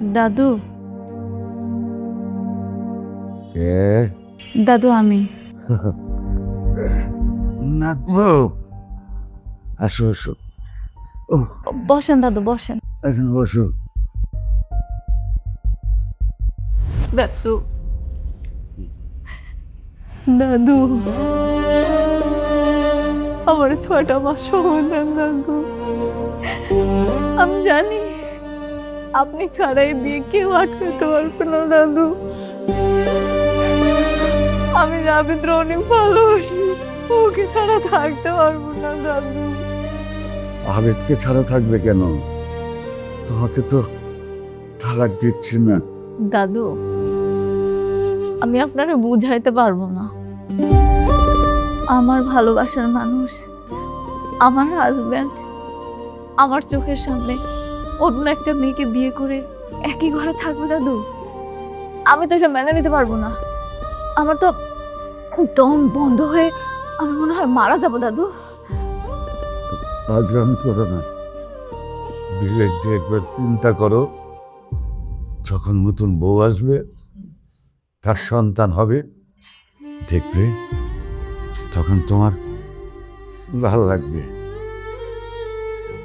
দাদু, কে? দাদু আমি। নাতবো, আসো আসো। ও, বসেন দাদু, বসেন। এখন বসো। দাদু, দাদু, আমার 6টা মাস সময় দেন দাদু। আমি জানি আপনি ছাড়া এই বিয়ে কেউ আটকাতে পারবে না দাদু। আমি জাবিদ্র অনেক ভালোবাসি, ওকে ছাড়া থাকতে পারবো না দাদু। আবেদকে ছাড়া থাকবে কেন? তোমাকে তো তালাক দিচ্ছি না। দাদু, আমি আপনারে বুঝাইতে পারবো না। আমার ভালোবাসার মানুষ, আমার হাজবেন্ড, আমার চোখের সামনে অন্য একটা মেয়েকে বিয়ে করে একই ঘরে থাকবে দাদু। আমি তো এটা মেনে নিতে পারবো না। আমার তো দম বন্ধ হয়ে আমার মনে হয় মারা যাবো দাদু। আগ্রাম করো না, বিবেক দিয়ে একবার চিন্তা করো। যখন নতুন বউ আসবে, তার সন্তান হবে, দেখবে তখন তোমার ভালো লাগবে।